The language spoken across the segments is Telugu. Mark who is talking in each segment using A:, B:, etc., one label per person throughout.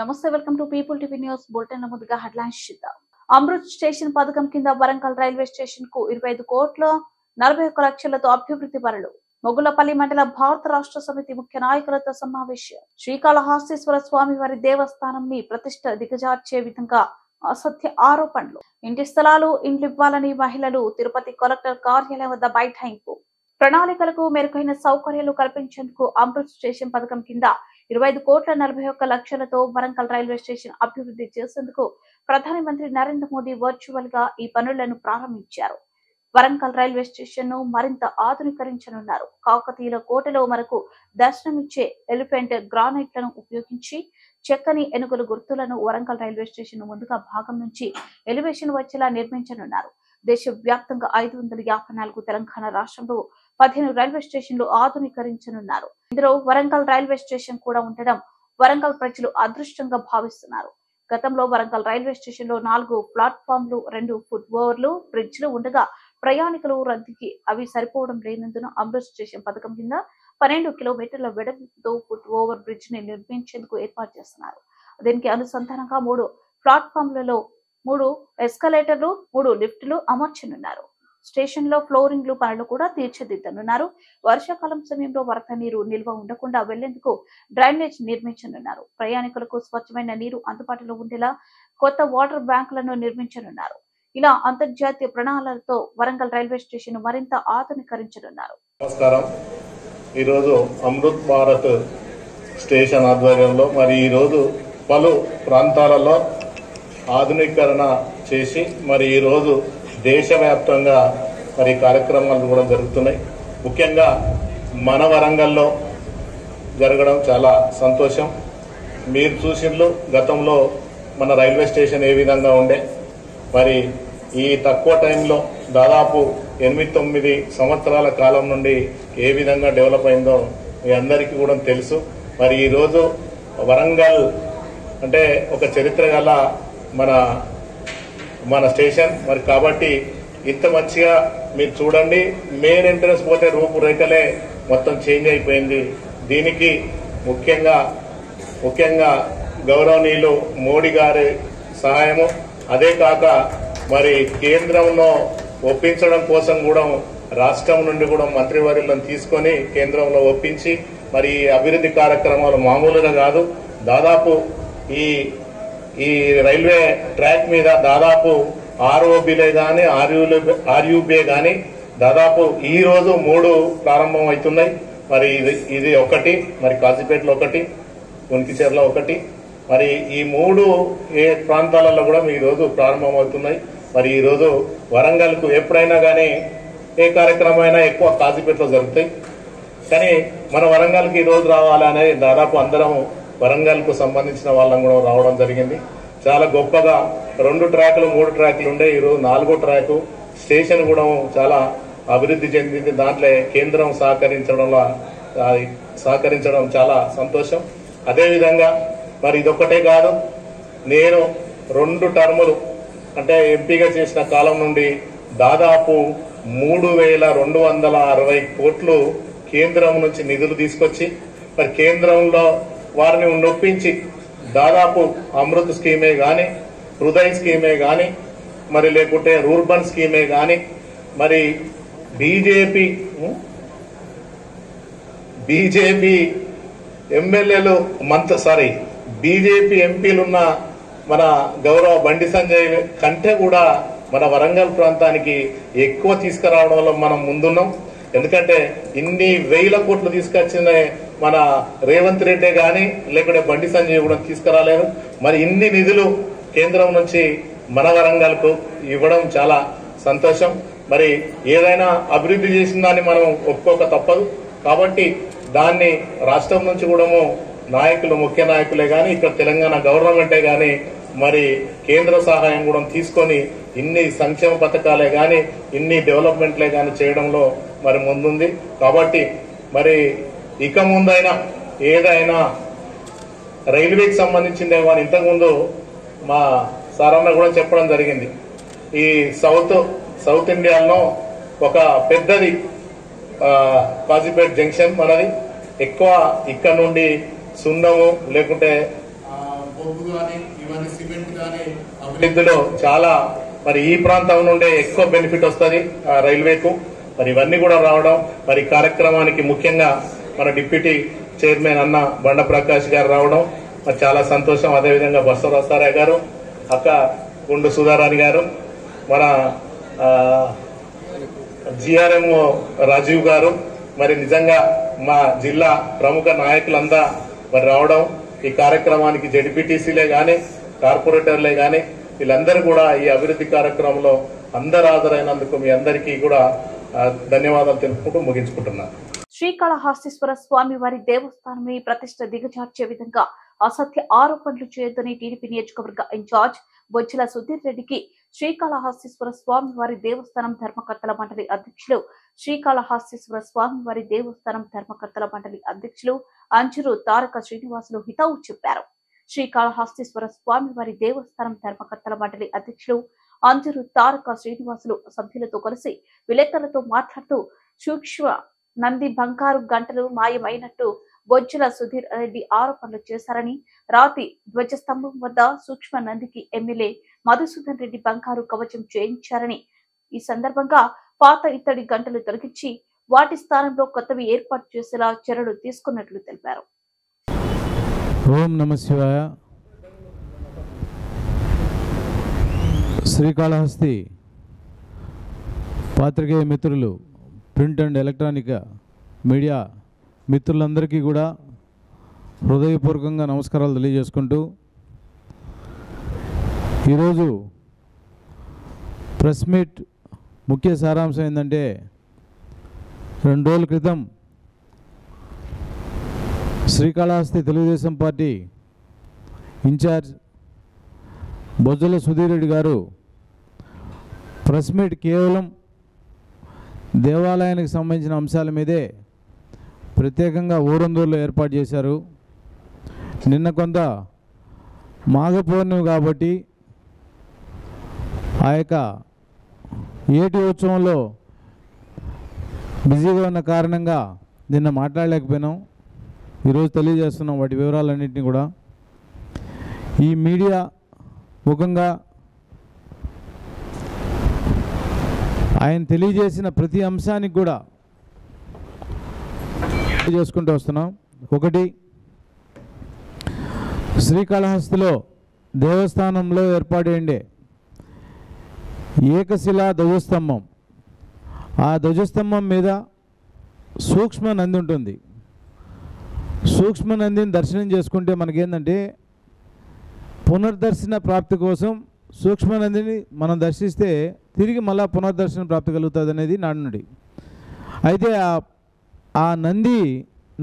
A: నమస్తే, welcome to people TV news bulletin. ముందుగా హెడ్లైన్స్ చూద్దాం. అమృత్ స్టేషన్ పథకం కింద వరంగల్ రైల్వే స్టేషన్ కు 25 కోట్ల 41 లక్షలతో అభివృద్ధి పనులు. మొగులపల్లి మండల భారత రాష్ట్ర సమితి ముఖ్య నాయకులతో సమావేశం. శ్రీకాళహస్తీశ్వర స్వామి వారి దేవస్థానంని ప్రతిష్ట దిగజార్చే విధంగా అసత్య ఆరోపణలు. ఇంటి స్థలాలు ఇండ్లు ఇవ్వాలని మహిళలు తిరుపతి కలెక్టర్ కార్యాలయం వద్ద బైఠాయింపు. ప్రణాళికలకు మెరుగైన సౌకర్యాలు కల్పించేందుకు అమృత్ స్టేషన్ పథకం కింద 25 కోట్ల 41 లక్షలతో వరంగల్ రైల్వే స్టేషన్ అభివృద్ధి చేసేందుకు ప్రధాని మంత్రి నరేంద్ర మోదీ వర్చువల్ గా ఈ పనులను ప్రారంభించారు. వరంగల్ రైల్వే స్టేషన్ ను మరింత ఆధునీకరించనున్నారు. కాకతీయుల కోటలో మనకు దర్శనమిచ్చే ఎలిఫెంట్ గ్రానైట్లను ఉపయోగించి చెక్కని ఎనుగుల గుర్తులను వరంగల్ రైల్వే స్టేషన్ ముందుగా భాగం నుంచి ఎలివేషన్ వచ్చేలా నిర్మించనున్నారు. దేశవ్యాప్తంగా 554, తెలంగాణ రాష్ట్రంలో 15 రైల్వే స్టేషన్లు ఆధునీకరించనున్నారు. ఇందులో వరంగల్ రైల్వే స్టేషన్ కూడా ఉండడం వరంగల్ ప్రజలు అదృష్టంగా భావిస్తున్నారు. గతంలో వరంగల్ రైల్వే స్టేషన్ లో 4 ప్లాట్ఫామ్లు, 2 ఫుట్ ఓవర్లు, బ్రిడ్జ్లు ఉండగా ప్రయాణికులు రద్దీకి అవి సరిపోవడం లేనందున అమృత్ స్టేషన్ పథకం కింద 12 కిలోమీటర్ల వెడల్పుతో ఫుట్ ఓవర్ బ్రిడ్జ్ ని నిర్మించేందుకు ఏర్పాటు చేస్తున్నారు. దీనికి అనుసంధానంగా 3 ప్లాట్ఫామ్లలో 3 ఎస్కలేటర్లు, 3 లిఫ్టులు అమర్చనున్నారు. స్టేషన్ లో ఫ్లోరింగ్లు పనులు కూడా తీర్చిదిద్దనున్నారు. వర్షాకాలం సమయంలో వరద నీరు నిల్వ ఉండకుండా వెళ్లేందుకు డ్రైనేజ్ నిర్మించనున్నారు. ప్రయాణికులకు స్వచ్ఛమైన నీరు అందుబాటులో ఉండేలా కొత్త వాటర్ బ్యాంకులను నిర్మించనున్నారు. ఇలా అంతర్జాతీయ ప్రణాళికలతో వరంగల్ రైల్వే స్టేషన్ మరింత ఆధునీకరించనున్నారు.
B: నమస్కారం. ఈరోజు అమృత్ భారత్ స్టేషన్ ఆధ్వర్యంలో మరి ఈరోజు పలు ప్రాంతాలలో ఆధునీకరణ చేసి మరి ఈరోజు దేశవ్యాప్తంగా మరి కార్యక్రమాలు కూడా జరుగుతున్నాయి. ముఖ్యంగా మన వరంగల్లో జరగడం చాలా సంతోషం. మీరు చూసిండ్రు గతంలో మన రైల్వే స్టేషన్ ఏ విధంగా ఉండే, మరి ఈ తక్కువ టైంలో దాదాపు 8-9 సంవత్సరాల కాలం నుండి ఏ విధంగా డెవలప్ అయిందో మీ అందరికీ కూడా తెలుసు. మరి ఈరోజు వరంగల్ అంటే ఒక చరిత్ర గల మన స్టేషన్. మరి కాబట్టి ఇంత మంచిగా మీరు చూడండి. మెయిన్ ఎంట్రన్స్ పోతే రూపురేఖలే మొత్తం చేంజ్ అయిపోయింది. దీనికి ముఖ్యంగా గౌరవనీయులు మోడీ గారి సహాయము, అదే కాక మరి కేంద్రంలో ఒప్పించడం కోసం కూడా రాష్ట్రం నుండి కూడా మంత్రివర్యులను తీసుకొని కేంద్రంలో ఒప్పించి మరి అభివృద్ధి కార్యక్రమాలు మామూలుగా కాదు. దాదాపు ఈ రైల్వే ట్రాక్ మీద దాదాపు ఆర్ఓబిలే గాని ఆర్యూబే గాని దాదాపు ఈ రోజు 3 ప్రారంభం అవుతున్నాయి. మరి ఇది ఒకటి, మరి కాజీపేటలో ఒకటి, ఉనికిచెర్ల ఒకటి, మరి ఈ 3 ఏ ప్రాంతాలలో కూడా ఈ రోజు ప్రారంభం అవుతున్నాయి. మరి ఈ రోజు వరంగల్ కు ఎప్పుడైనా గానీ ఏ కార్యక్రమం అయినా ఎక్కువ కాజీపేటలో జరుగుతాయి. కానీ మన వరంగల్ కి ఈ రోజు రావాలనే దాదాపు అందరం వరంగల్ కు సంబంధించిన వాళ్ళం కూడా రావడం జరిగింది. చాలా గొప్పగా 2 ట్రాకులు 3 ట్రాకులు ఉండే ఈరోజు 4వ ట్రాకు స్టేషన్ కూడా చాలా అభివృద్ధి చెందింది. దాంట్లో కేంద్రం సహకరించడం చాలా సంతోషం. అదేవిధంగా మరి ఇదొక్కటే కాదు, నేను 2 టర్ములు అంటే ఎంపీగా చేసిన కాలం నుండి దాదాపు 3,260 కోట్లు కేంద్రం నుంచి నిధులు తీసుకొచ్చి మరి కేంద్రంలో వారిని నొప్పించి దాదాపు అమృత్ స్కీమే గాని, హృదయ్ స్కీమే గాని, మరి లేకుంటే రూర్బన్ స్కీమే గాని, మరి బీజేపీ ఎమ్మెల్యేలు బీజేపీ ఎంపీలున్న మన గౌరవ బండి సంజయ్ కంటే కూడా మన వరంగల్ ప్రాంతానికి ఎక్కువ తీసుకురావడంలో మనం ముందున్నాం. ఎందుకంటే ఇన్ని 1000 కోట్లు తీసుకొచ్చిన మన రేవంత్ రెడ్డి గాని లేకుంటే బండి సంజయ్ కూడా తీసుకురాలేదు. మరి ఇన్ని నిధులు కేంద్రం నుంచి మన వరంగల్ కు ఇవ్వడం చాలా సంతోషం. మరి ఏదైనా అభివృద్ధి చేసిన దాన్ని మనం ఒప్పుకోక తప్పదు. కాబట్టి దాన్ని రాష్ట్రం నుంచి కూడా ముఖ్య నాయకులే గాని, ఇక్కడ తెలంగాణ గవర్నమెంటే గాని మరి కేంద్ర సహాయం కూడా తీసుకొని ఇన్ని సంక్షేమ పథకాలే గాని, ఇన్ని డెవలప్మెంట్లే గాని చేయడంలో మరి ముందుంది. కాబట్టి మరి ఇక ముందైనా ఏదైనా రైల్వేకి సంబంధించిందే కానీ ఇంతకుముందు మా సారన్న కూడా చెప్పడం జరిగింది. ఈ సౌత్ ఇండియాలో ఒక పెద్దది కాజీపేట్ జంక్షన్ మనది. ఎక్కువ ఇక్కడ నుండి సున్నము లేకుంటే బొగ్గు కానీ ఇవన్నీ సిమెంట్ కానీ అభివృద్ధిలో చాలా మరి ఈ ప్రాంతం నుండే ఎక్కువ బెనిఫిట్ వస్తుంది రైల్వేకు. మరి ఇవన్నీ కూడా రావడం మరి కార్యక్రమానికి ముఖ్యంగా మన డిప్యూటీ చైర్మన్ అన్న బండ ప్రకాష్ గారు రావడం మరి చాలా సంతోషం. అదేవిధంగా బసవరాజారావు గారు, అక్క గుండు సుధారాణి గారు, మన జిఆర్ఎం రాజీవ్ గారు, మరి నిజంగా మా జిల్లా ప్రముఖ నాయకులంతా మరి రావడం ఈ కార్యక్రమానికి జెడ్పీటీసీలే గాని కార్పొరేటర్లే గాని వీళ్ళందరూ కూడా ఈ అభివృద్ధి కార్యక్రమంలో అందరు హాజరైనందుకు మీ అందరికీ కూడా ధన్యవాదాలు తెలుపుకుంటూ ముగించుకుంటున్నాను.
A: శ్రీకాళహస్తీశ్వర స్వామి వారి దేవస్థానం ప్రతిష్ట దిగజార్చే విధంగా అసత్య ఆరోపణలు చేయొద్దని టీడీపీ నియోజకవర్గ ఇన్ఛార్జ్ బొజ్జల సుధీర్ రెడ్డికి శ్రీకాళహస్తీశ్వర స్వామి వారి దేవస్థానం ధర్మకర్తల మండలి అధ్యక్షులు శ్రీకాళహస్తీశ్వర స్వామి వారి దేవస్థానం ధర్మకర్తల మండలి అధ్యక్షులు అంజూరు తారక శ్రీనివాసులు హితవు చెప్పారు. శ్రీకాళహస్తీశ్వర స్వామి వారి దేవస్థానం ధర్మకర్తల మండలి అధ్యక్షులు అంజూరు తారక శ్రీనివాసులు సభ్యులతో కలిసి విలేకరులతో మాట్లాడుతూ సూక్ష్మ నంది బంగారు గంటలు మాయమైనట్టు బొజ్జల సుధీర్ రెడ్డి ఆరోపణలు చేశారని, రాతి ధ్వజస్తంభం వద్ద సూక్ష్మ నందికి ఎమ్మెల్యే మధుసూదన్ రెడ్డి బంగారు కవచం చేయించారని, ఈ సందర్భంగా పాత ఇత్తడి గంటలు తొలగించి వాటి స్థానంలో కొత్తవి ఏర్పాటు చేసేలా చర్యలు తీసుకున్నట్లు తెలిపారు.
C: ఓం నమ శివాయ. శ్రీకాళహస్తి పాత్రికేయ మిత్రులు, ప్రింట్ అండ్ ఎలక్ట్రానిక్ మీడియా మిత్రులందరికీ కూడా హృదయపూర్వకంగా నమస్కారాలు తెలియజేసుకుంటూ, ఈరోజు ప్రెస్ మీట్ ముఖ్య సారాంశం ఏంటంటే 2 రోజుల క్రితం శ్రీకాళహస్తి తెలుగుదేశం పార్టీ ఇన్ఛార్జ్ బొజ్జల సుధీర్ రెడ్డి గారు ప్రెస్ మీట్ కేవలం దేవాలయానికి సంబంధించిన అంశాల మీదే ప్రత్యేకంగా ఊరందూరులో ఏర్పాటు చేశారు. నిన్న కొంత మాఘ పౌర్ణమి కాబట్టి ఆ యొక్క ఏటి ఉత్సవంలో బిజీగా ఉన్న కారణంగా నిన్న మాట్లాడలేకపోయినాం. ఈరోజు తెలియజేస్తున్నాం వాటి వివరాలన్నింటినీ కూడా. ఈ మీడియా ముఖంగా ఆయన తెలియజేసిన ప్రతి అంశానికి కూడా చేసుకుంటూ వస్తున్నాం. ఒకటి, శ్రీకాళహస్తిలో దేవస్థానంలో ఏర్పాటైండే ఏకశిలా ధ్వజస్తంభం, ఆ ధ్వజస్తంభం మీద సూక్ష్మ నంది ఉంటుంది. సూక్ష్మ నందిని దర్శనం చేసుకుంటే మనకేంటంటే పునర్దర్శన ప్రాప్తి కోసం సూక్ష్మ నందిని మనం దర్శిస్తే తిరిగి మళ్ళా పునర్దర్శన ప్రాప్తి కలుగుతుంది అనేది నానుడి. అయితే ఆ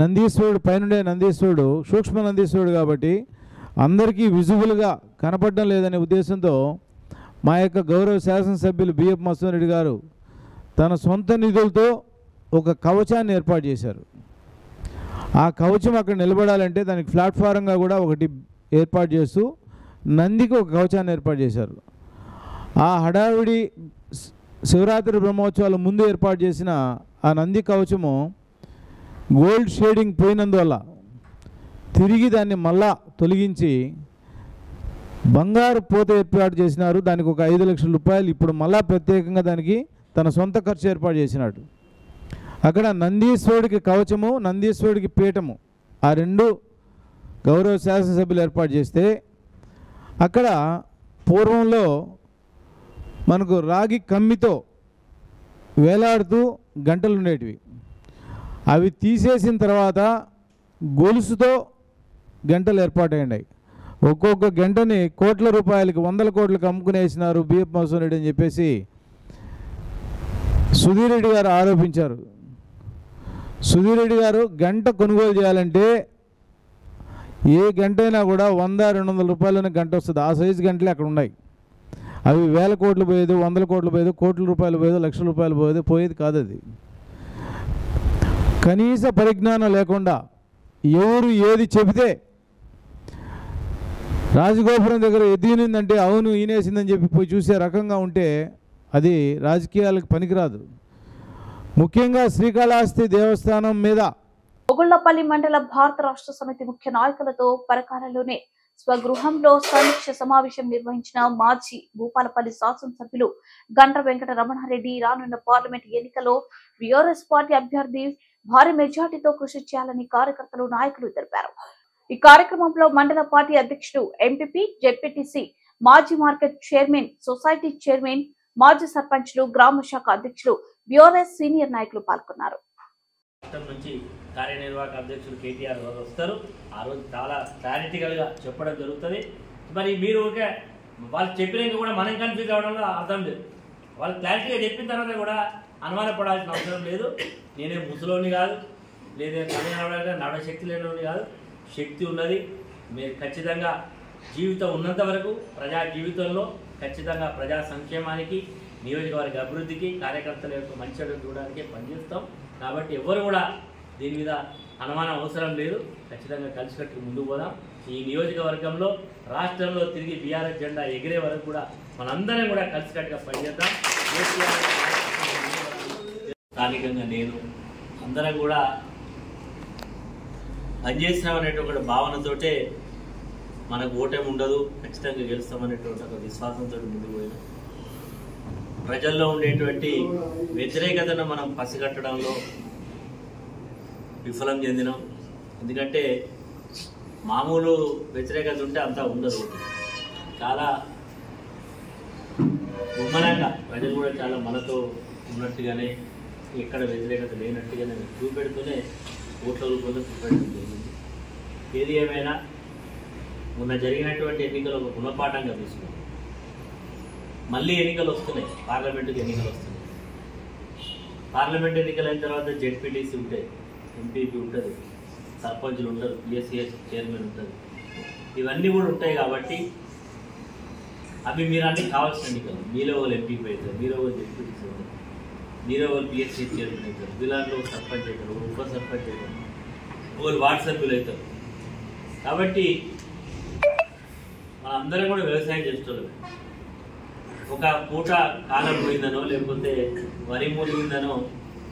C: నందీశ్వరుడు పైనుండే నందీశ్వరుడు సూక్ష్మ నందీశ్వరుడు కాబట్టి అందరికీ విజువల్గా కనపడడం లేదనే ఉద్దేశంతో మా యొక్క గౌరవ శాసనసభ్యులు బిఎఫ్ మధుసూదన్ రెడ్డి గారు తన సొంత నిధులతో ఒక కవచాన్ని ఏర్పాటు చేశారు. ఆ కవచం అక్కడ నిలబడాలంటే దానికి ప్లాట్ఫారంగా కూడా ఒకటి ఏర్పాటు చేస్తూ నందికి ఒక కవచాన్ని ఏర్పాటు చేశారు. ఆ హడావిడి శివరాత్రి బ్రహ్మోత్సవాల ముందు ఏర్పాటు చేసిన ఆ నంది కవచము గోల్డ్ షేడింగ్ పోయినందువల్ల తిరిగి దాన్ని మళ్ళా తొలగించి బంగారు పోత ఏర్పాటు చేసినారు. దానికి ఒక 5 లక్షల రూపాయలు ఇప్పుడు మళ్ళా ప్రత్యేకంగా దానికి తన సొంత ఖర్చు ఏర్పాటు చేసినాడు. అక్కడ నందీశ్వరుడికి కవచము, నందీశ్వరుడికి పీఠము, ఆ 2 గౌరవ శాసనసభ్యులు ఏర్పాటు చేస్తే అక్కడ పూర్వంలో మనకు రాగి కమ్మితో వేలాడుతూ గంటలు ఉండేటివి. అవి తీసేసిన తర్వాత గొలుసుతో గంటలు ఏర్పాటయ్యాయి. ఒక్కొక్క గంటని కోట్ల రూపాయలకి 100 కోట్లకు అమ్ముకునేసినారు బిఎఫ్ మధుసూదన్ రెడ్డి అని చెప్పేసి సుధీర్ రెడ్డి గారు ఆరోపించారు. సుధీర్ రెడ్డి గారు గంట కొనుగోలు చేయాలంటే ఏ గంట అయినా కూడా 100-200 రూపాయలనే గంట వస్తుంది. ఆ సైజు గంటలే అక్కడ ఉన్నాయి. అవి 1000 కోట్లు పోయేది, 100 కోట్లు పోయేది, కోట్ల రూపాయలు పోయేది, లక్షల రూపాయలు పోయేది కాదు. అది కనీస పరిజ్ఞానం లేకుండా ఎవరు ఏది చెబితే రాజగోపురం దగ్గర ఎదిగినిందంటే అవును ఈనేసిందని చెప్పి పోయి చూసే రకంగా ఉంటే అది రాజకీయాలకు పనికిరాదు. ముఖ్యంగా శ్రీకాళహస్తి దేవస్థానం మీద
A: మొగుళ్లపల్లి మండల భారత రాష్ట్ర సమితి ముఖ్య నాయకులతో పరకాలలోనే స్వగృహంలో సమీక్ష సమావేశం నిర్వహించిన మాజీ భూపాలపల్లి శాసనసభ్యులు గండ్ర వెంకట రమణారెడ్డి రానున్న పార్లమెంట్ ఎన్నికల్లో బీఆర్ఎస్ పార్టీ అభ్యర్థి భారీ మెజార్టీతో కృషి చేయాలని కార్యకర్తలు నాయకులు తెలిపారు. ఈ కార్యక్రమంలో మండల పార్టీ అధ్యక్షుడు ఎంపీపీ జెడ్పీటీసీ మాజీ మార్కెట్ చైర్మన్ సొసైటీ చైర్మన్ మాజీ సర్పంచ్లు గ్రామ శాఖ అధ్యక్షులు బీఆర్ఎస్ సీనియర్ నాయకులు పాల్గొన్నారు.
D: నుంచి కార్యనిర్వాహక అధ్యక్షులు కేటీఆర్ గారు వస్తారు. ఆ రోజు చాలా క్లారిటికల్గా చెప్పడం జరుగుతుంది. మరి మీరు వాళ్ళు చెప్పినాక కూడా మనం కన్ఫ్యూజ్ అవడంలో అర్థం లేదు. వాళ్ళు క్లారిటీగా చెప్పిన తర్వాత కూడా అనుమానపడాల్సిన అవసరం లేదు. నేనే ముసలోని కాదు, లేదా నడవ శక్తి లేనివాడిని కాదు, శక్తి ఉన్నది. మీరు ఖచ్చితంగా జీవితం ఉన్నంత వరకు ప్రజా జీవితంలో ఖచ్చితంగా ప్రజా సంక్షేమానికి, నియోజకవర్గ అభివృద్ధికి, కార్యకర్తల యొక్క మంచి చూడడానికి పనిచేస్తాం. కాబట్టి ఎవరు కూడా దీని మీద అనుమానం అవసరం లేదు. ఖచ్చితంగా కలిసికట్టుకు ముందుకు పోదాం. ఈ నియోజకవర్గంలో రాష్ట్రంలో తిరిగి బీఆర్ఎస్ జెండా ఎగిరే వరకు కూడా మనందరం కూడా కలిసికట్టుగా పనిచేద్దాం. స్థానికంగా నేను అందరం కూడా పనిచేసినామనేటువంటి భావనతోటే మనకు ఓటమి ఉండదు, ఖచ్చితంగా గెలుస్తామనేటువంటి ఒక విశ్వాసంతో ముందుకు పోయినాం. ప్రజల్లో ఉండేటువంటి వ్యతిరేకతను మనం పసిగట్టడంలో విఫలం చెందినాం. ఎందుకంటే మామూలు వ్యతిరేకత ఉంటే అంతా ఉండదు. చాలా గుమ్మనంగా ప్రజలు కూడా చాలా మనతో ఉన్నట్టుగానే, ఎక్కడ వ్యతిరేకత లేనట్టుగానే చూపెడుతూనే ఓట్ల రూపంలో చూపెట్టడం జరిగింది. ఏది ఏమైనా మొన్న జరిగినటువంటి ఎన్నికలు ఒక గుణపాఠంగా తీసుకున్నాం. మళ్ళీ ఎన్నికలు వస్తున్నాయి, పార్లమెంటుకి ఎన్నికలు వస్తున్నాయి. పార్లమెంట్ ఎన్నికలు అయిన తర్వాత జెడ్పీటీసీ ఉంటాయి, ఎంపీపీ ఉంటుంది, సర్పంచులు ఉంటారు, పిఎస్సిఎస్ చైర్మన్ ఉంటుంది. ఇవన్నీ కూడా ఉంటాయి. కాబట్టి అవి మీరు అన్నీ కావాల్సిన ఎన్నికలు. మీలో వాళ్ళు ఎంపీపీ అవుతారు, మీలో వాళ్ళు జెడ్పీటీసీ అవుతారు, మీలో వాళ్ళు పిఎస్సిఎస్ చైర్మన్ అవుతారు, వీళ్ళలో సర్పంచ్ అవుతారు, ఉప సర్పంచ్ అవుతారు, వాళ్ళు వార్డు సభ్యులు అవుతారు. కాబట్టి మనందరం కూడా వ్యవసాయం చేస్తున్నాం. ఒక పూట కాలం పోయిందనో లేకపోతే వరి మూలిందనో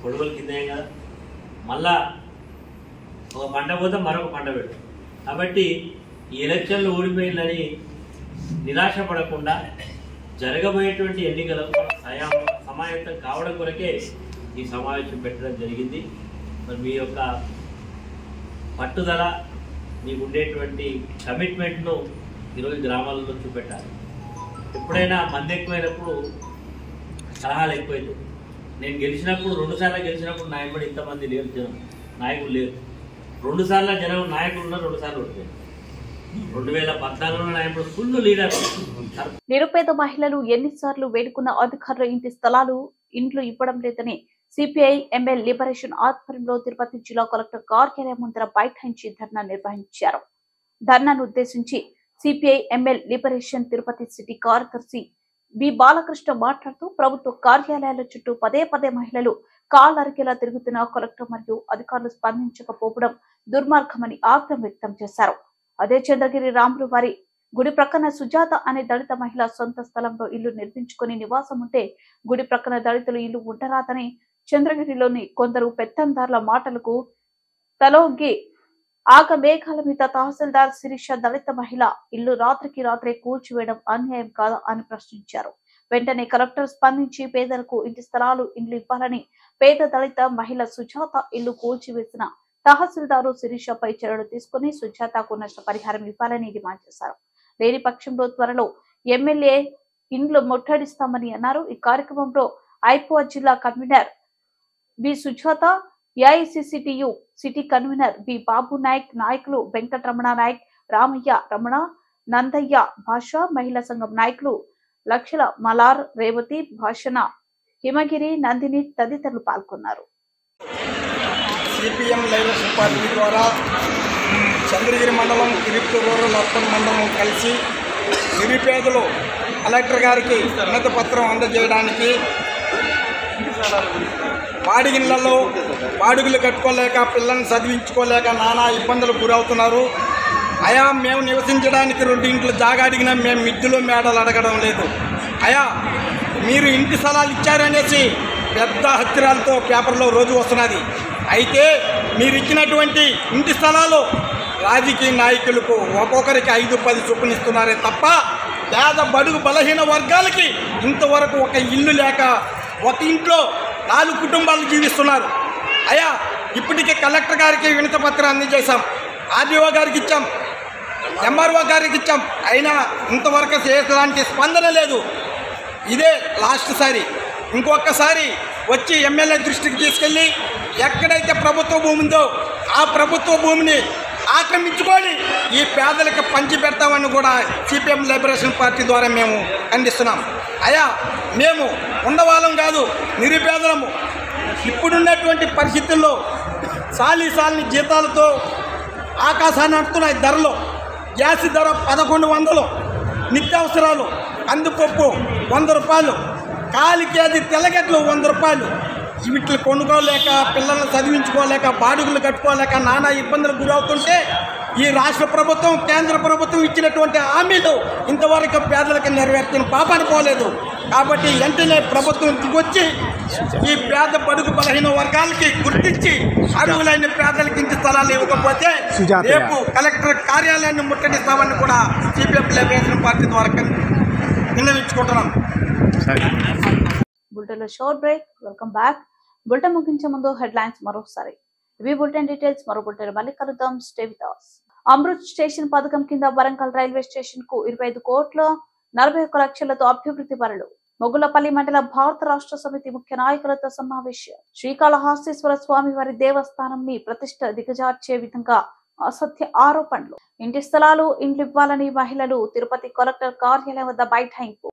D: గొడవలు కిందే కదా, మళ్ళా ఒక పంట పోతే మరొక పంట పెడతాం. కాబట్టి ఈ ఎలక్షన్లు ఓడిపోయిందని నిరాశ పడకుండా జరగబోయేటువంటి ఎన్నికలకు సమాయత్తం కావడం కొరకే ఈ సమావేశం పెట్టడం జరిగింది. మరి మీ యొక్క పట్టుదల, మీకు ఉండేటువంటి కమిట్మెంట్ను ఈరోజు గ్రామాలలో చూపెట్టాలి. ఎప్పుడైనా మంది ఎక్కువైనప్పుడు సలహాలు ఎక్కువైతే, నేను గెలిచినప్పుడు 2 సార్లు గెలిచినప్పుడు నా ఎంబడి ఇంతమంది లేరు, జనం నాయకులు లేరు. 2 సార్లు జనం నాయకులు ఉన్నారు, 2 సార్లు ఓడిపోయారు. 2014లో నా ఎంబడి ఫుల్ లీడర్.
A: నిరుపేద మహిళలు ఎన్నిసార్లు వేడుకున్న అధికారులు ఇంటి స్థలాలు, ఇండ్లు ఇవ్వడం లేదని సిపిఐ ఎంఎల్ లిబరేషన్ ఆధ్వర్యంలో తిరుపతి జిల్లా కలెక్టర్ కార్యాలయం ముందర బైఠాయించి ధర్నా నిర్వహించారు. ధర్నాను ఉద్దేశించి CPI ML liberation Tirupati city కార్యదర్శి బి బాలకృష్ణ మాట్లాడుతూ, ప్రభుత్వ కార్యాలయాల చుట్టూ పదే మహిళలు కాలరికేలా తిరుగుతున్న కలెక్టర్ మరియు అధికారులు స్పందించకపోవడం దుర్మార్గమని ఆగ్రహం వ్యక్తం చేశారు. అదే చంద్రగిరి రాములు వారి గుడి ప్రక్కన సుజాత అనే దళిత మహిళ సొంత స్థలంలో ఇల్లు నిర్మించుకుని నివాసం ఉంటే, గుడి ప్రక్కన దళితులు ఇల్లు ఉండరాదని చంద్రగిరిలోని కొందరు పెత్తందారుల మాటలకు తలొగ్గి ఆగమేఘాల మీద తహసీల్దార్ శిరీష దళిత మహిళ ఇల్లు రాత్రికి రాత్రే కూల్చివేయడం అన్యాయం కాదా అని ప్రశ్నించారు. వెంటనే కలెక్టర్ స్పందించి పేదలకు ఇంటి స్థలాలు, ఇండ్లు ఇవ్వాలని, పేద దళిత మహిళ సుజాత ఇల్లు కూల్చివేసిన తహసీల్దారు శిరీషపై చర్యలు తీసుకుని సుజాతకు నష్టపరిహారం ఇవ్వాలని డిమాండ్ చేశారు. లేని పక్షంలో త్వరలో ఎమ్మెల్యే ఇండ్లు ముట్టడిస్తామని అన్నారు. ఈ కార్యక్రమంలో ఐపోవా జిల్లా convener B Sujatha, AICCTU city convener B Babu Nayak, నాయకులు వెంకటరమణ నాయక్, రామయ్య, రమణ, నందయ్య, భాష, మహిళా సంఘం నాయకులు లక్షల మలార్, రేవతి, భాషణ, హిమగిరి, నందిని తదితరులు పాల్గొన్నారు.
E: సిపిఎం లైబ్రరీ పార్టీ ద్వారా చంద్రగిరి మండలం, తిరుపతి రూరల్ అర్బన్ మండలం కలిసి నిరుపేదలు కలెక్టర్ గారికి వినతి పత్రం అందజేయడానికి బాడిగిళ్లలో బాడుగులు కట్టుకోలేక, పిల్లల్ని చదివించుకోలేక నానా ఇబ్బందులకు గురవుతున్నారు. అయా, మేము నివసించడానికి 2 ఇంట్లు జాగా అడిగినా మేము మిద్దులు మేడలు అడగడం లేదు. అయా, మీరు ఇంటి స్థలాలు ఇచ్చారనేసి పెద్ద హత్యరాలతో పేపర్లో రోజు వస్తున్నది. అయితే మీరు ఇచ్చినటువంటి ఇంటి స్థలాలు రాజకీయ నాయకులకు ఒక్కొక్కరికి 5-10 చొప్పున ఇస్తున్నారే తప్ప పేద బడుగు బలహీన వర్గాలకి ఇంతవరకు ఒక ఇల్లు లేక ఒక ఇంట్లో 4 కుటుంబాలు జీవిస్తున్నారు. అయ్యా ఇప్పటికే కలెక్టర్ గారికి వినతి పత్రం అందజేశాం, ఆర్డీఓ గారికి ఇచ్చాం, ఎంఆర్ఓ గారికి ఇచ్చాం, అయినా ఇంతవరకు ఎలాంటి స్పందన లేదు. ఇదే లాస్ట్ సారి. ఇంకొకసారి వచ్చి ఎమ్మెల్యే దృష్టికి తీసుకెళ్ళి ఎక్కడైతే ప్రభుత్వ భూమి ఉందో ఆ ప్రభుత్వ భూమిని ఆక్రమించుకొని ఈ పేదలకు పంచి పెడతామని కూడా సిపిఎం లిబరేషన్ పార్టీ ద్వారా మేము ఖండిస్తున్నాం. అయ్యా మేము ఉండవాళ్ళం కాదు, నిరుపేదలము. ఇప్పుడున్నటువంటి పరిస్థితుల్లో సాలిని జీతాలతో ఆకాశాన్ని అంటున్నాయి ధరలు. గ్యాస్ ధర 1100, నిత్యావసరాలు కందిపప్పు 100 రూపాయలు, కాలికి అది తెల్లగడ్డలు 100 రూపాయలు. వీటిని కొనుక్కోలేక పిల్లల్ని చదివించుకోలేక బాడుగులు కట్టుకోలేక నానా ఇబ్బందులకు గురవుతుంటే ఈ రాష్ట్ర ప్రభుత్వం కేంద్ర ప్రభుత్వం ఇచ్చినటువంటి హామీలు ఇంతవరకు పేదలకు నెరవేర్చిన పాపాన పోలేదు. కాబట్టి వెంటనే ప్రభుత్వం దిగొచ్చి ఈ పేద బడుగు బలహీన వర్గాలకి గుర్తించి అర్హులైన పేదలకి ఇంటి స్థలాలు ఇవ్వకపోతే రేపు కలెక్టర్ కార్యాలయాన్ని ముట్టడిస్తామని కూడా సిపిఎం లిబరేషన్ పార్టీ ద్వారా విన్నవించుకుంటున్నాం.
A: బులెటిన్లో short break. Welcome back. Bulletin ముగించే ముందు హెడ్లైన్స్ మరోసారి. ఇవి బులెటిన్ డీటెయిల్స్. మరో బులెటిన్ మళ్ళీ కలుద్దాం. Stay with us. Amrit station పథకం కింద వరంగల్ రైల్వే స్టేషన్ కు 25,41 లక్షలతో అభివృద్ధి పనులు. మొగులపల్లి మండల భారత రాష్ట్ర సమితి ముఖ్య నాయకులతో సమావేశం. శ్రీకాళహస్తీశ్వర స్వామి వారి దేవస్థానంని ప్రతిష్ట దిగజార్చే విధంగా అసత్య ఆరోపణలు. ఇంటి స్థలాలు ఇండ్లు ఇవ్వాలని మహిళలు తిరుపతి కలెక్టర్ కార్యాలయం వద్ద బైఠాయింపు.